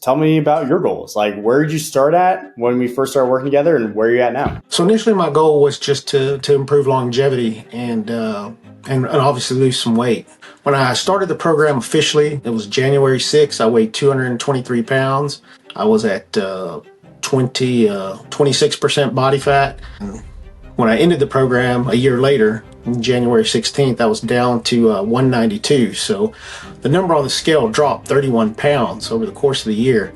tell me about your goals. Like, where did you start at when we first started working together, and where are you at now? So initially, my goal was just to improve longevity and obviously lose some weight. When I started the program officially, it was January 6th. I weighed 223 pounds. I was at 26% body fat. When I ended the program a year later, January 16th, I was down to 192. So the number on the scale dropped 31 pounds over the course of the year.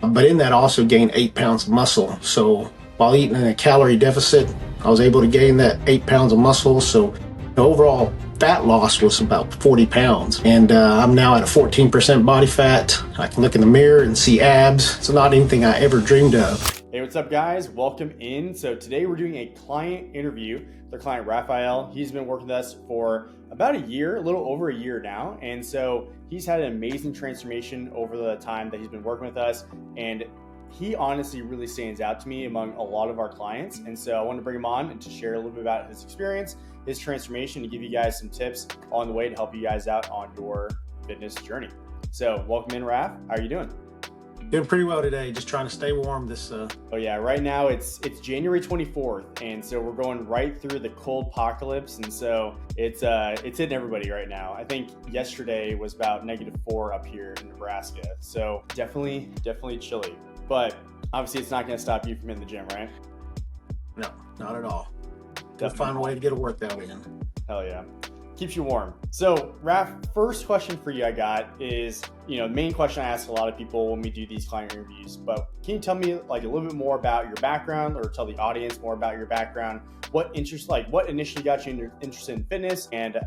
But in that, I also gained 8 pounds of muscle. So while eating in a calorie deficit, I was able to gain that 8 pounds of muscle. So the overall fat loss was about 40 pounds. And I'm now at a 14% body fat. I can look in the mirror and see abs. It's not anything I ever dreamed of. Hey, what's up, guys? Welcome in. So today we're doing a client interview. The client, Rafael, he's been working with us for about a year, a little over a year now. And so he's had an amazing transformation over the time that he's been working with us. And he honestly really stands out to me among a lot of our clients. And so I wanted to bring him on and to share a little bit about his experience, his transformation, to give you guys some tips on the way to help you guys out on your fitness journey. So welcome in, Raf. How are you doing? Doing pretty well today, just trying to stay warm this Oh yeah, right now it's January 24th, and so we're going right through the cold apocalypse, and so it's hitting everybody right now. I think yesterday was about -4 up here in Nebraska, so definitely chilly. But obviously it's not going to stop you from in the gym, right? No, not at all. Gotta find a way to get a workout in. Hell yeah. Keeps you warm. So, Raf, first question for you I got is, the main question I ask a lot of people when we do these client interviews, but can you tell me like a little bit more about your background, or tell the audience more about your background? What initially got you interested in fitness, and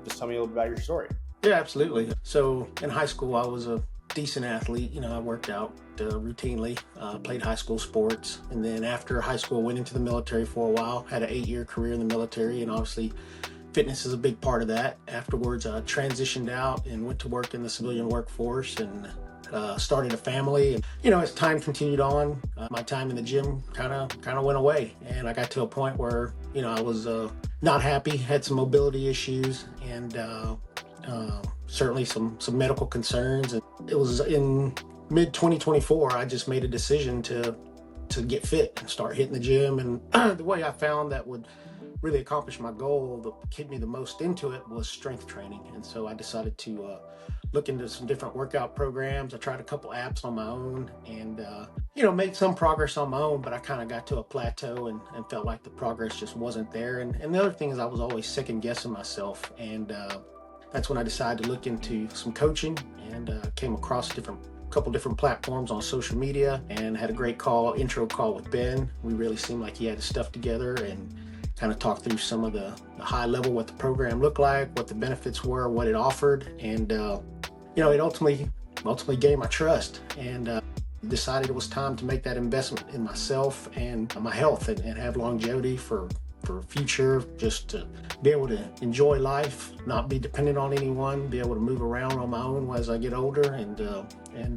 just tell me a little bit about your story. Yeah, absolutely. So in high school, I was a decent athlete. I worked out routinely, played high school sports. And then after high school, went into the military for a while, had an 8-year career in the military, and obviously fitness is a big part of that. Afterwards, I transitioned out and went to work in the civilian workforce and started a family. And, as time continued on, my time in the gym kind of went away. And I got to a point where, I was not happy, had some mobility issues, and certainly some medical concerns. And it was in mid-2024, I just made a decision to get fit and start hitting the gym. And the way I found that would really accomplish my goal, that kept me the most into it, was strength training. And so I decided to look into some different workout programs. I tried a couple apps on my own and, made some progress on my own, but I kind of got to a plateau and felt like the progress just wasn't there. And the other thing is I was always second guessing myself. And that's when I decided to look into some coaching, and came across couple different platforms on social media, and had a great intro call with Ben. We really seemed like he had his stuff together, and kind of talked through some of the high level, what the program looked like, what the benefits were, what it offered. And, it ultimately gained my trust, and decided it was time to make that investment in myself and my health, and have longevity for future, just to be able to enjoy life, not be dependent on anyone, be able to move around on my own as I get older, and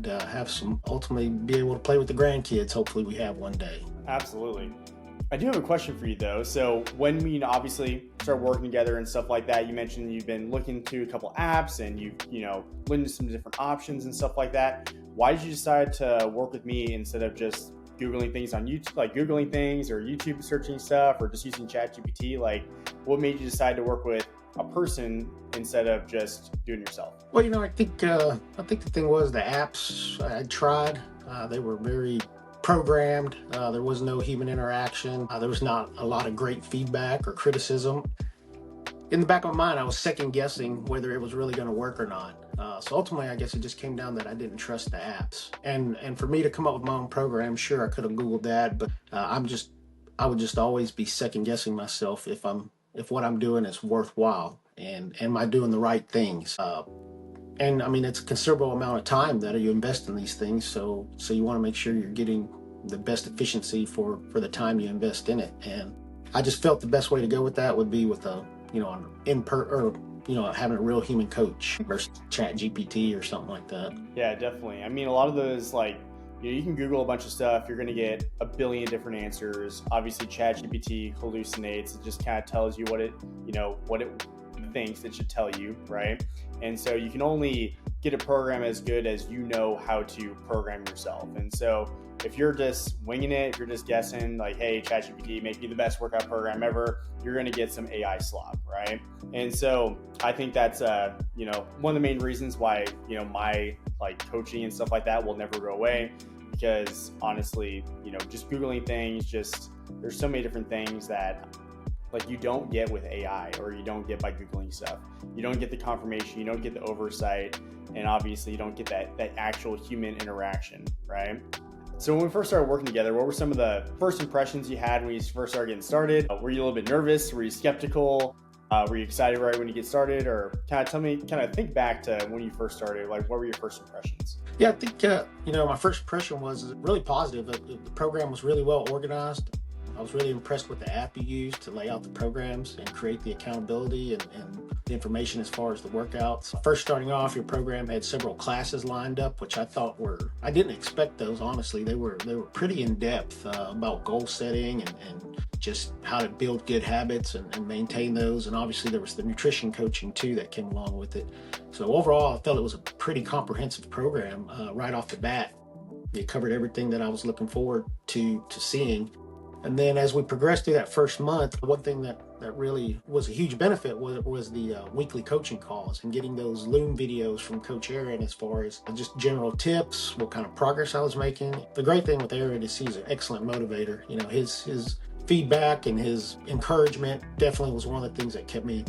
have ultimately be able to play with the grandkids. Hopefully we have one day. Absolutely. I do have a question for you though. So when we obviously start working together and stuff like that, you mentioned you've been looking to a couple apps, and you've, looked into some different options and stuff like that. Why did you decide to work with me instead of just Googling things on YouTube, like Googling things or YouTube searching stuff, or just using ChatGPT? Like, what made you decide to work with a person instead of just doing it yourself? Well, I think the thing was the apps I tried, they were very programmed. There was no human interaction. There was not a lot of great feedback or criticism. In the back of my mind, I was second guessing whether it was really going to work or not. So ultimately, I guess it just came down that I didn't trust the apps. And for me to come up with my own program, sure, I could have Googled that, but I would just always be second guessing myself if what I'm doing is worthwhile, and am I doing the right things. And I mean, it's a considerable amount of time that you invest in these things. So you want to make sure you're getting the best efficiency for the time you invest in it. And I just felt the best way to go with that would be with having a real human coach versus ChatGPT or something like that. Yeah, definitely. I mean, a lot of those, you can Google a bunch of stuff. You're going to get a billion different answers. Obviously, ChatGPT hallucinates. It just kind of tells you what it thinks it should tell you, right? And so you can only get a program as good as you know how to program yourself. And so if you're just winging it, if you're just guessing like, hey, ChatGPT, make me the best workout program ever, you're going to get some AI slop, right? And so I think that's, one of the main reasons why, my like coaching and stuff like that will never go away, because honestly, just Googling things, there's so many different things that like you don't get with AI, or you don't get by Googling stuff. You don't get the confirmation, you don't get the oversight, and obviously you don't get that actual human interaction, right? So when we first started working together, what were some of the first impressions you had when you first started getting started? Were you a little bit nervous? Were you skeptical? Were you excited right when you get started? Or kind of think back to when you first started, like what were your first impressions? Yeah, I think, my first impression was really positive. The program was really well organized. I was really impressed with the app you used to lay out the programs and create the accountability and the information as far as the workouts. First starting off, your program had several classes lined up, which I thought I didn't expect those, honestly. They were pretty in-depth about goal setting and just how to build good habits and maintain those. And obviously there was the nutrition coaching too that came along with it. So overall, I felt it was a pretty comprehensive program right off the bat. It covered everything that I was looking forward to seeing. And then as we progressed through that first month, one thing that really was a huge benefit was the weekly coaching calls and getting those Loom videos from Coach Aaron as far as just general tips, what kind of progress I was making. The great thing with Aaron is he's an excellent motivator. His feedback and his encouragement definitely was one of the things that kept me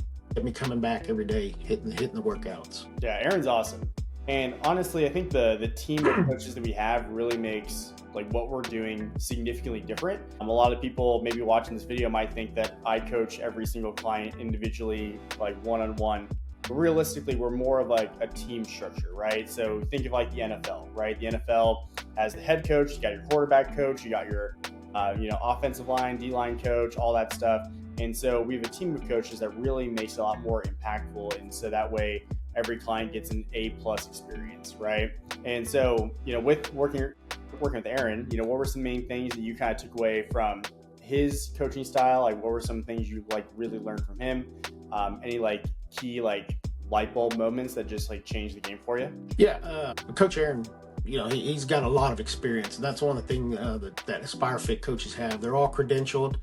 coming back every day, hitting the workouts. Yeah, Aaron's awesome. And honestly, I think the team of coaches that we have really makes like what we're doing significantly different. A lot of people maybe watching this video might think that I coach every single client individually, like one-on-one. But realistically, we're more of like a team structure, right? So think of like the NFL, right? The NFL has the head coach, you got your quarterback coach, you got your offensive line, D-line coach, all that stuff. And so we have a team of coaches that really makes it a lot more impactful. And so that way every client gets an A+ experience, right? And so, with working with Aaron, what were some main things that you kind of took away from his coaching style? Like what were some things you like really learned from him? Any like key like light bulb moments that just like changed the game for you? Yeah, Coach Aaron, he's got a lot of experience. And that's one of the things that Aspire Fit coaches have. They're all credentialed.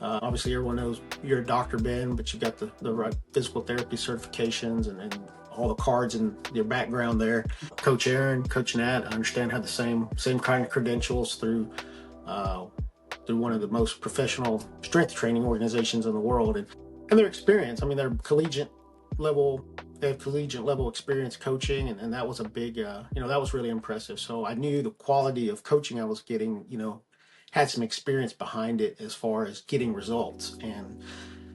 Obviously, everyone knows you're a doctor, Ben, but you got the right physical therapy certifications and all the cards in your background there. Coach Aaron, Coach Nat, I understand, have the same kind of credentials through one of the most professional strength training organizations in the world, and their experience. I mean, they're collegiate level. They have collegiate level experience coaching, and that was a big, that was really impressive. So I knew the quality of coaching I was getting, had some experience behind it as far as getting results. And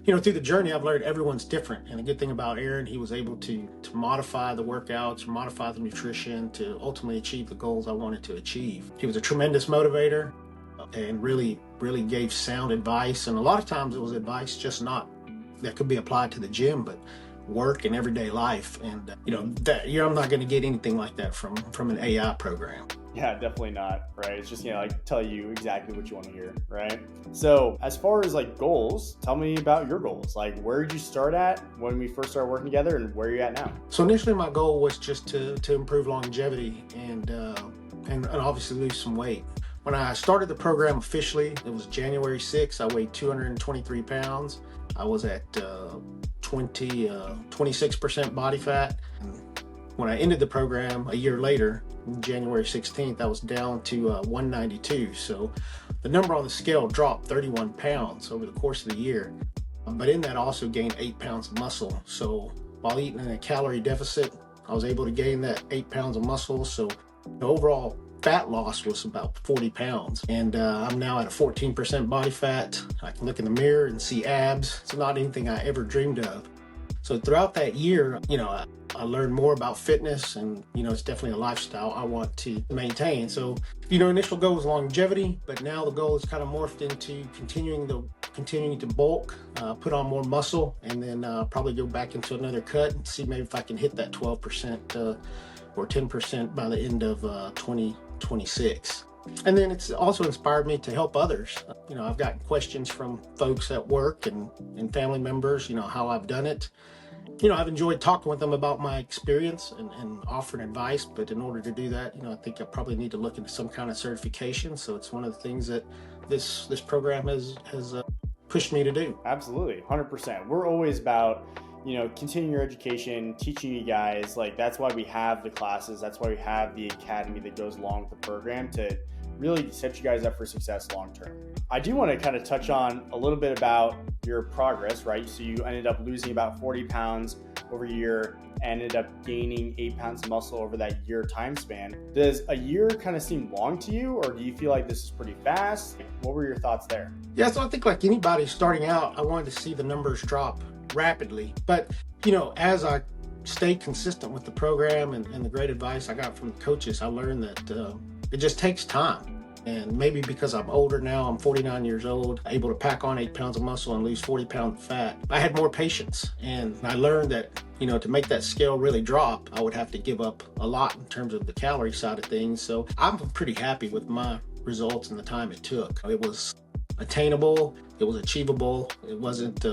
through the journey, I've learned everyone's different. And the good thing about Aaron, he was able to modify the workouts, modify the nutrition to ultimately achieve the goals I wanted to achieve. He was a tremendous motivator and really, really gave sound advice. And a lot of times it was advice just not that could be applied to the gym, but work and everyday life. And, I'm not going to get anything like that from an AI program. Yeah, definitely not, right? It's just, like tell you exactly what you want to hear, right? So as far as like goals, tell me about your goals. Like where did you start at when we first started working together and where are you at now? So initially my goal was just to improve longevity and obviously lose some weight. When I started the program officially, it was January 6th. I weighed 223 pounds. I was at 26% body fat. When I ended the program a year later, January 16th, I was down to 192. So the number on the scale dropped 31 pounds over the course of the year. But in that, I also gained 8 pounds of muscle. So while eating in a calorie deficit, I was able to gain that 8 pounds of muscle. So the overall fat loss was about 40 pounds. And I'm now at a 14% body fat. I can look in the mirror and see abs. It's not anything I ever dreamed of. So throughout that year, I learned more about fitness, and it's definitely a lifestyle I want to maintain. So initial goal was longevity, but now the goal is kind of morphed into continuing to bulk, put on more muscle, and then probably go back into another cut and see maybe if I can hit that 12% or 10% by the end of 2026. And then it's also inspired me to help others. I've gotten questions from folks at work and family members, how I've done it. I've enjoyed talking with them about my experience and offering advice, but in order to do that, I think I probably need to look into some kind of certification. So it's one of the things that this program has pushed me to do. Absolutely, 100%. We're always about, continuing your education, teaching you guys. Like, that's why we have the classes. That's why we have the academy that goes along with the program to really set you guys up for success long term. I do want to kind of touch on a little bit about your progress, right? So you ended up losing about 40 pounds over a year, ended up gaining 8 pounds of muscle over that year time span. Does a year kind of seem long to you, or do you feel like this is pretty fast? What were your thoughts there? Yeah, so I think like anybody starting out, I wanted to see the numbers drop rapidly. But, as I stayed consistent with the program and the great advice I got from the coaches, I learned that it just takes time. And maybe because I'm older now, I'm 49 years old, able to pack on 8 pounds of muscle and lose 40 pounds of fat, I had more patience. And I learned that, to make that scale really drop, I would have to give up a lot in terms of the calorie side of things. So I'm pretty happy with my results and the time it took. It was attainable, it was achievable, it wasn't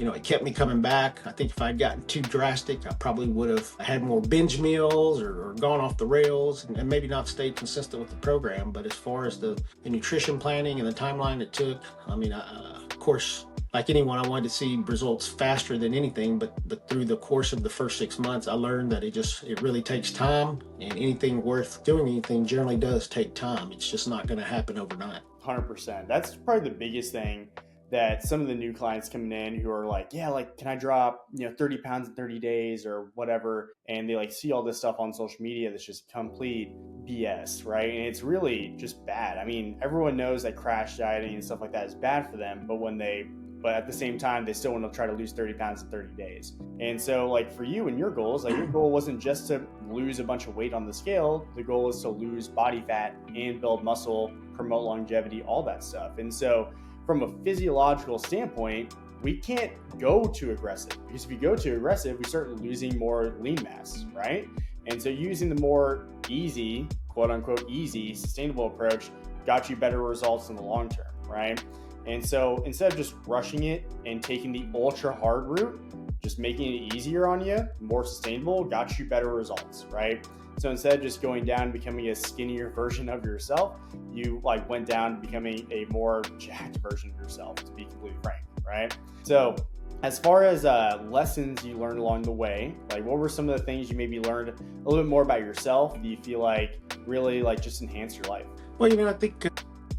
it kept me coming back. I think if I'd gotten too drastic, I probably would have had more binge meals or gone off the rails and maybe not stayed consistent with the program. But as far as the nutrition planning and the timeline it took, of course, like anyone, I wanted to see results faster than anything. But through the course of the first 6 months, I learned that it really takes time, and anything worth doing anything generally does take time. It's just not going to happen overnight. 100%. That's probably the biggest thing that some of the new clients coming in who are like, yeah, like, can I drop, 30 pounds in 30 days or whatever? And they like see all this stuff on social media that's just complete BS, right? And it's really just bad. I mean, everyone knows that crash dieting and stuff like that is bad for them, but at the same time, they still want to try to lose 30 pounds in 30 days. And so like for you and your goals, like your goal wasn't just to lose a bunch of weight on the scale. The goal is to lose body fat and build muscle, promote longevity, all that stuff. And so from a physiological standpoint, we can't go too aggressive, because if you go too aggressive, we start losing more lean mass, right? And so using the more easy, quote unquote, easy, sustainable approach got you better results in the long term, right? And so instead of just rushing it and taking the ultra hard route, just making it easier on you, more sustainable, got you better results, right? So instead of just going down and becoming a skinnier version of yourself, you like went down to becoming a more jacked version of yourself, to be completely frank, right? So as far as lessons you learned along the way, like what were some of the things you maybe learned a little bit more about yourself that you feel like really like just enhanced your life? Well, I think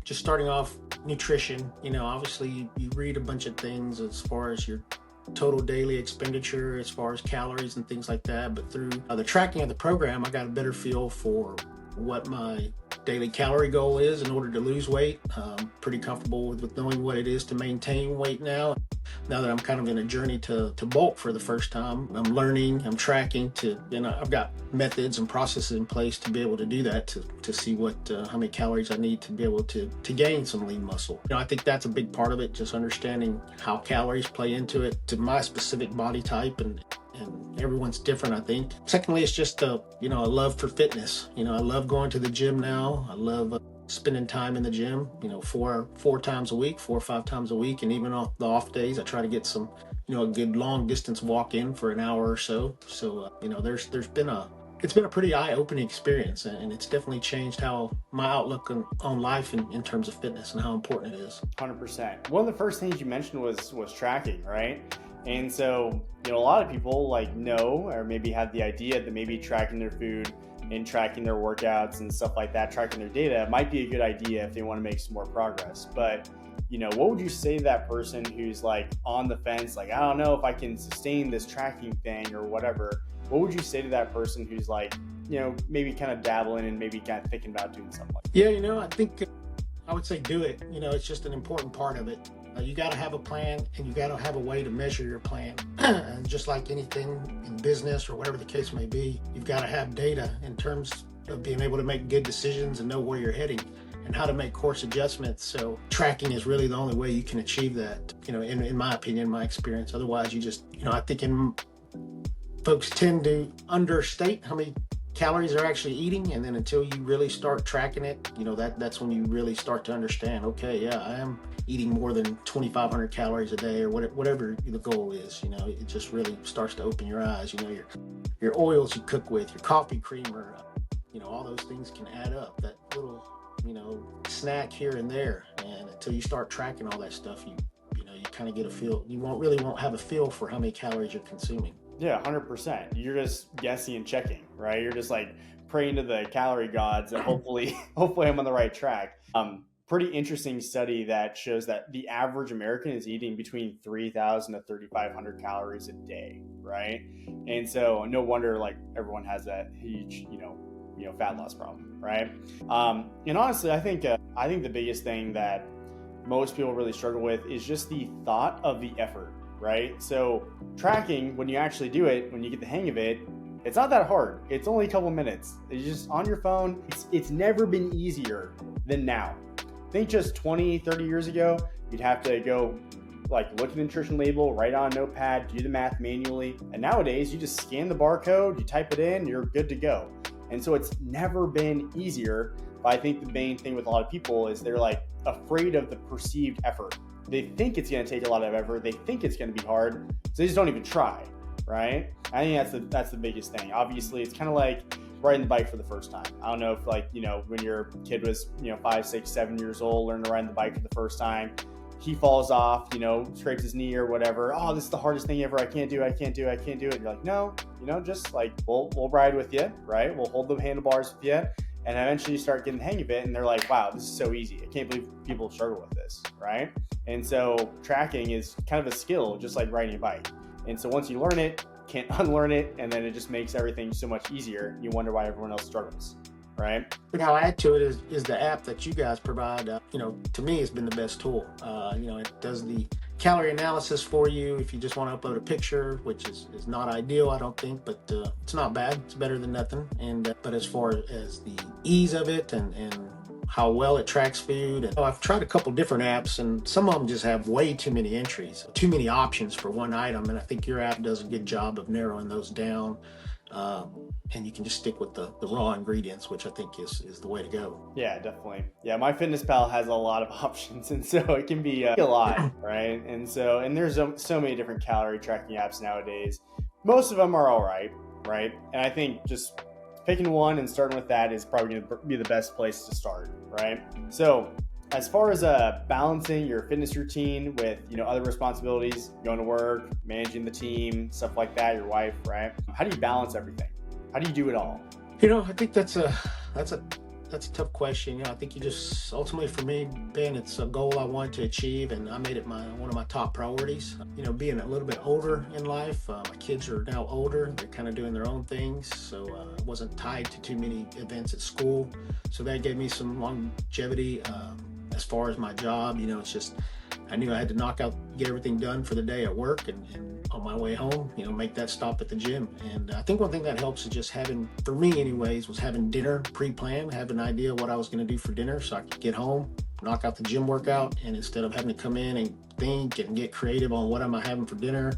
just starting off nutrition, obviously you read a bunch of things as far as your total daily expenditure, as far as calories and things like that. But through the tracking of the program, I got a better feel for what my daily calorie goal is in order to lose weight. Pretty comfortable with knowing what it is to maintain weight now. Now that I'm kind of in a journey to bulk for the first time, I'm learning, I'm tracking I've got methods and processes in place to be able to do that, to see how many calories I need to be able to gain some lean muscle. I think that's a big part of it, just understanding how calories play into it to my specific body type, and everyone's different, I think. Secondly, it's just a love for fitness. I love going to the gym now. I love spending time in the gym, 4 times a week, 4 or 5 times a week. And even off the off days, I try to get some, a good long distance walk in for an hour or so. So, it's been a pretty eye-opening experience, and it's definitely changed how my outlook on life in terms of fitness and how important it is. 100%. One of the first things you mentioned was tracking, right? And so, a lot of people know, or maybe have the idea that maybe tracking their food and tracking their workouts and stuff like that, tracking their data might be a good idea if they want to make some more progress. But, what would you say to that person who's on the fence, I don't know if I can sustain this tracking thing or whatever? What would you say to that person who's maybe kind of dabbling and maybe kind of thinking about doing something like that? Yeah, I think I would say do it. It's just an important part of it. You got to have a plan, and you got to have a way to measure your plan. And just like anything in business or whatever the case may be, you've got to have data in terms of being able to make good decisions and know where you're heading and how to make course adjustments. So tracking is really the only way you can achieve that, in my opinion, my experience. Otherwise, you just, I think folks tend to understate how many calories they're actually eating, and then until you really start tracking it, that's when you really start to understand, okay, yeah, I am eating more than 2,500 calories a day or whatever the goal is. It just really starts to open your eyes. Your oils you cook with, your coffee creamer, all those things can add up. That little, snack here and there. And until you start tracking all that stuff, you kind of get a feel. You won't have a feel for how many calories you're consuming. Yeah, 100%. You're just guessing and checking, right? You're just like praying to the calorie gods and hopefully I'm on the right track. Pretty interesting study that shows that the average American is eating between 3,000 to 3,500 calories a day, right? And so no wonder like everyone has that huge, fat loss problem, right? And honestly, I think the biggest thing that most people really struggle with is just the thought of the effort, right? So tracking, when you actually do it, when you get the hang of it, it's not that hard. It's only a couple minutes. It's just on your phone. It's never been easier than now. Think just 20, 30 years ago, you'd have to go like look at the nutrition label, write on a notepad, do the math manually. And nowadays you just scan the barcode, you type it in, you're good to go. And so it's never been easier. But I think the main thing with a lot of people is they're like afraid of the perceived effort. They think it's going to take a lot of effort. They think it's going to be hard. So they just don't even try, right? I think that's the biggest thing. Obviously, it's kind of like riding the bike for the first time. I don't know if when your kid was 5, 6, 7 years old, learned to ride the bike for the first time, he falls off, scrapes his knee or whatever. Oh, this is the hardest thing ever. I can't do it. And you're like, no, just like we'll ride with you, right? We'll hold the handlebars with you. And eventually you start getting the hang of it and they're like, wow, this is so easy. I can't believe people struggle with this, right? And so tracking is kind of a skill, just like riding a bike. And so once you learn it, can't unlearn it, and then it just makes everything so much easier. You wonder why everyone else struggles, right? What I'll add to it is the app that you guys provide. To me, it's been the best tool. It does the calorie analysis for you if you just want to upload a picture, which is not ideal, I don't think, but it's not bad. It's better than nothing. And but as far as the ease of it and how well it tracks food, and I've tried a couple different apps, and some of them just have way too many entries, too many options for one item. And I think your app does a good job of narrowing those down. And you can just stick with the raw ingredients, which I think is the way to go. Yeah, definitely. Yeah, MyFitnessPal has a lot of options, and so it can be a lot, right? And there's so many different calorie tracking apps nowadays. Most of them are all right? And I think just picking one and starting with that is probably going to be the best place to start, right? So as far as balancing your fitness routine with other responsibilities, going to work, managing the team, stuff like that, your wife, right? How do you balance everything? How do you do it all? I think that's a tough question. I think you just ultimately, for me, Ben, it's a goal I wanted to achieve, and I made it one of my top priorities. Being a little bit older in life, my kids are now older. They're kind of doing their own things, so I wasn't tied to too many events at school. So that gave me some longevity. As far as my job, it's just I knew I had to get everything done for the day at work, and on my way home, make that stop at the gym. And I think one thing that helps is just for me anyways, was having dinner pre-planned, have an idea what I was going to do for dinner so I could get home, knock out the gym workout, and instead of having to come in and think and get creative on what am I having for dinner,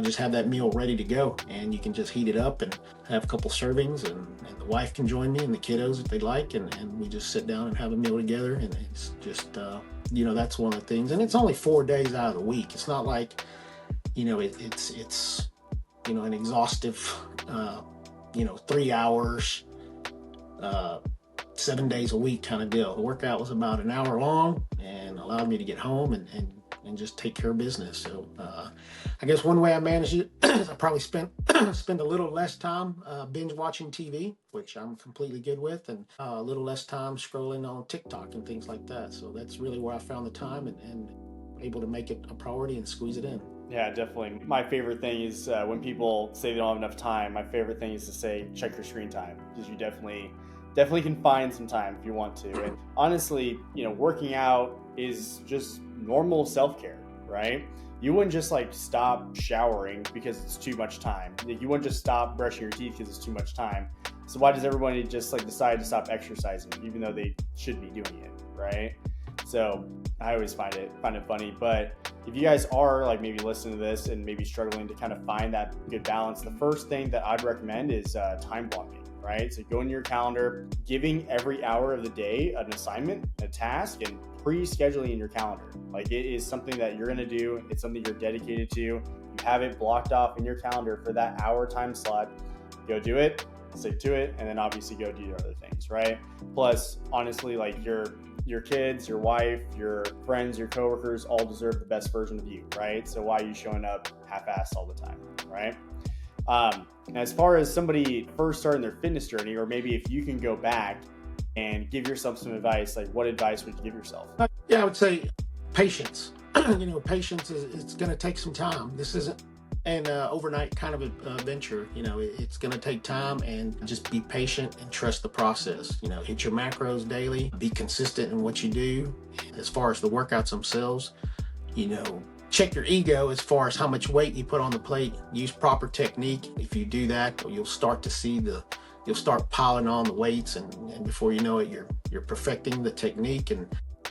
just have that meal ready to go, and you can just heat it up and have a couple servings, and the wife can join me and the kiddos if they'd like, and we just sit down and have a meal together. And it's just that's one of the things, and it's only 4 days out of the week. It's not like it's an exhaustive 3 hours 7 days a week kind of deal. The workout was about an hour long and allowed me to get home and just take care of business. So I guess one way I manage it is I probably spend a little less time binge watching TV, which I'm completely good with, and a little less time scrolling on TikTok and things like that. So that's really where I found the time and able to make it a priority and squeeze it in. Yeah, definitely. My favorite thing is when people say they don't have enough time, my favorite thing is to say, check your screen time, because you definitely can find some time if you want to. And honestly, working out is just normal self-care, right? You wouldn't just stop showering because it's too much time. You wouldn't just stop brushing your teeth because it's too much time. So why does everybody just decide to stop exercising, even though they should be doing it, right? So I always find it funny. But if you guys are maybe listening to this and maybe struggling to kind of find that good balance, the first thing that I'd recommend is time blocking. right? So go into your calendar, giving every hour of the day an assignment, a task, and pre-scheduling in your calendar. Like, it is something that you're going to do. It's something you're dedicated to. You have it blocked off in your calendar for that hour time slot. Go do it, stick to it, and then obviously go do your other things, right? Plus, honestly, like your kids, your wife, your friends, your coworkers all deserve the best version of you, right? So why are you showing up half-assed all the time, right? As far as somebody first starting their fitness journey, or maybe if you can go back and give yourself some advice, like what advice would you give yourself? Yeah, I would say patience. Patience is it's going to take some time. This isn't an overnight kind of a venture. It's going to take time, and just be patient and trust the process. Hit your macros daily, be consistent in what you do. As far as the workouts themselves, check your ego as far as how much weight you put on the plate. Use proper technique. If you do that, you'll start to see you'll start piling on the weights, and before you know it, you're perfecting the technique, and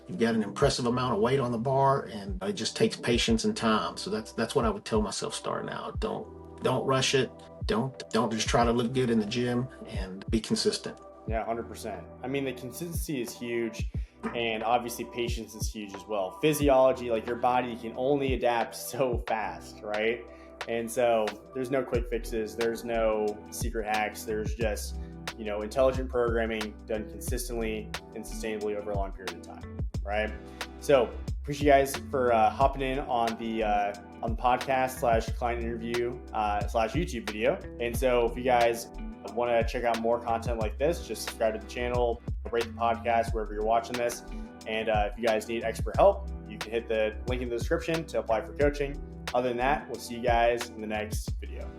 you've got an impressive amount of weight on the bar. And it just takes patience and time. So that's what I would tell myself starting out. Don't rush it. Don't just try to look good in the gym, and be consistent. Yeah, 100%. I mean, the consistency is huge, and obviously patience is huge as well. Physiology, like your body can only adapt so fast, right? And so there's no quick fixes. There's no secret hacks. There's just, intelligent programming done consistently and sustainably over a long period of time, right? So appreciate you guys for hopping in on the podcast / client interview / YouTube video. And so if you guys want to check out more content like this, just subscribe to the channel, rate the podcast wherever you're watching this. And if you guys need expert help, you can hit the link in the description to apply for coaching. Other than that, we'll see you guys in the next video.